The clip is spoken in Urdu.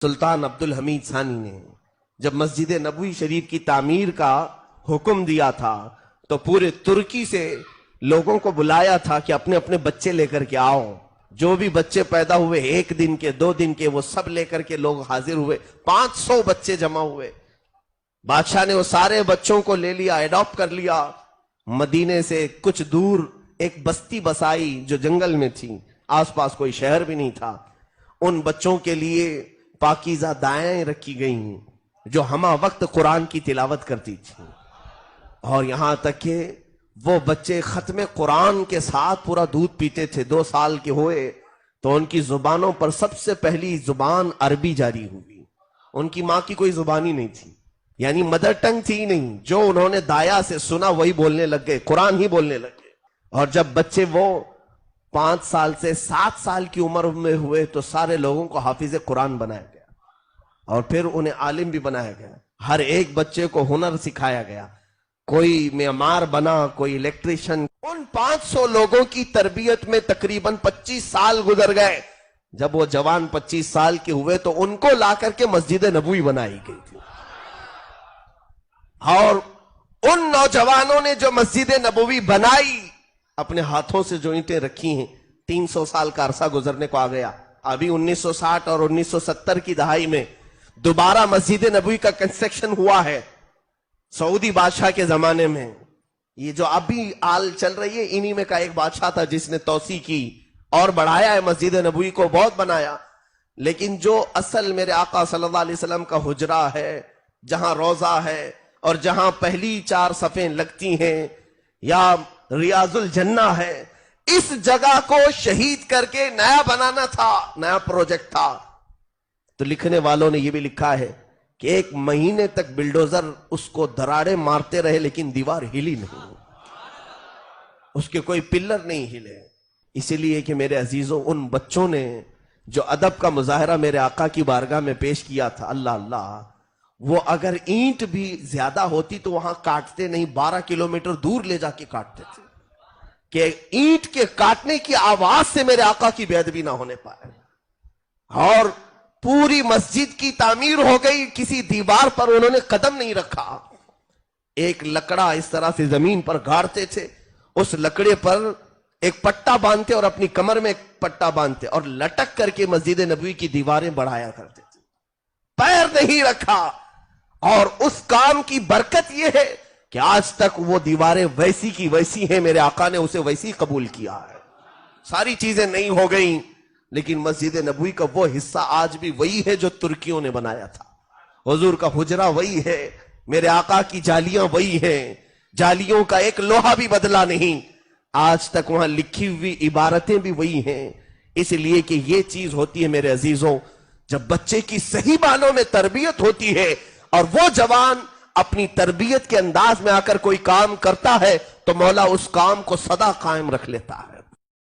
سلطان عبدالحمید ثانی نے جب مسجد نبوی شریف کی تعمیر کا حکم دیا تھا تو پورے ترکی سے لوگوں کو بلایا تھا کہ اپنے اپنے بچے لے کر کے آؤ. جو بھی بچے پیدا ہوئے 1 دن کے 2 دن کے وہ سب لے کر کے لوگ حاضر ہوئے. 500 بچے جمع ہوئے. بادشاہ نے وہ سارے بچوں کو لے لیا, ایڈاپٹ کر لیا. مدینے سے کچھ دور ایک بستی بسائی جو جنگل میں تھی, آس پاس کوئی شہر بھی نہیں تھا. ان بچوں کے لیے پاکیزہ دائیں رکھی گئیں جو ہمہ وقت قرآن کی تلاوت کرتی تھی, اور یہاں تک کہ وہ بچے ختم قرآن کے ساتھ پورا دودھ پیتے تھے. 2 سال کے ہوئے تو ان کی زبانوں پر سب سے پہلی زبان عربی جاری ہوئی. ان کی ماں کی کوئی زبان ہی نہیں تھی, یعنی مدر ٹنگ تھی نہیں. جو انہوں نے دایا سے سنا وہی بولنے لگ گئے, قرآن ہی بولنے لگ گئے. اور جب بچے وہ 5 سال سے 7 سال کی عمر میں ہوئے تو سارے لوگوں کو حافظ قرآن بنایا گیا, اور پھر انہیں عالم بھی بنایا گیا. ہر ایک بچے کو ہنر سکھایا گیا. کوئی معمار بنا, کوئی الیکٹریشن. ان 500 لوگوں کی تربیت میں تقریباً 25 سال گزر گئے. جب وہ جوان 25 سال کے ہوئے تو ان کو لا کر کے مسجد نبوی بنائی گئی تھی. اور ان نوجوانوں نے جو مسجد نبوی بنائی, اپنے ہاتھوں سے جو اینٹیں رکھی ہیں, 300 سال کا عرصہ گزرنے کو آ گیا. ابھی 1960 اور 1970 کی دہائی میں دوبارہ مسجد نبوی کا کنسٹرکشن ہوا ہے سعودی بادشاہ کے زمانے میں. یہ جو ابھی آل چل رہی ہے انہی میں کا ایک بادشاہ تھا جس نے توسیع کی اور بڑھایا ہے مسجد نبوی کو, بہت بنایا. لیکن جو اصل میرے آقا صلی اللہ علیہ وسلم کا حجرہ ہے, جہاں روضہ ہے اور جہاں پہلی 4 صفیں لگتی ہیں, یا ریاض الجنہ ہے, اس جگہ کو شہید کر کے نیا بنانا تھا, نیا پروجیکٹ تھا. تو لکھنے والوں نے یہ بھی لکھا ہے کہ 1 مہینے تک بلڈوزر اس کو دراڑے مارتے رہے لیکن دیوار ہلی نہیں, اس کے کوئی پلر نہیں ہلے. اسی لیے کہ میرے عزیزوں, ان بچوں نے جو ادب کا مظاہرہ میرے آقا کی بارگاہ میں پیش کیا تھا, اللہ اللہ, وہ اگر اینٹ بھی زیادہ ہوتی تو وہاں کاٹتے نہیں, 12 کلومیٹر دور لے جا کے کاٹتے تھے کہ اینٹ کے کاٹنے کی آواز سے میرے آقا کی بے ادبی نہ ہونے پائے. اور پوری مسجد کی تعمیر ہو گئی, کسی دیوار پر انہوں نے قدم نہیں رکھا. ایک لکڑا اس طرح سے زمین پر گاڑتے تھے, اس لکڑے پر ایک پٹا باندھتے اور اپنی کمر میں ایک پٹا باندھتے اور لٹک کر کے مسجد نبوی کی دیواریں بڑھایا کرتے تھے. پیر نہیں رکھا. اور اس کام کی برکت یہ ہے کہ آج تک وہ دیواریں ویسی کی ویسی ہیں, میرے آقا نے اسے ویسی قبول کیا ہے. ساری چیزیں نہیں ہو گئیں لیکن مسجد نبوی کا وہ حصہ آج بھی وہی ہے جو ترکیوں نے بنایا تھا. حضور کا حجرہ وہی ہے, میرے آقا کی جالیاں وہی ہیں, جالیوں کا ایک لوہا بھی بدلا نہیں. آج تک وہاں لکھی ہوئی عبارتیں بھی وہی ہیں. اس لیے کہ یہ چیز ہوتی ہے میرے عزیزوں, جب بچے کی صحیح معنوں میں تربیت ہوتی ہے اور وہ جوان اپنی تربیت کے انداز میں آ کر کوئی کام کرتا ہے تو مولا اس کام کو سدا قائم رکھ لیتا ہے.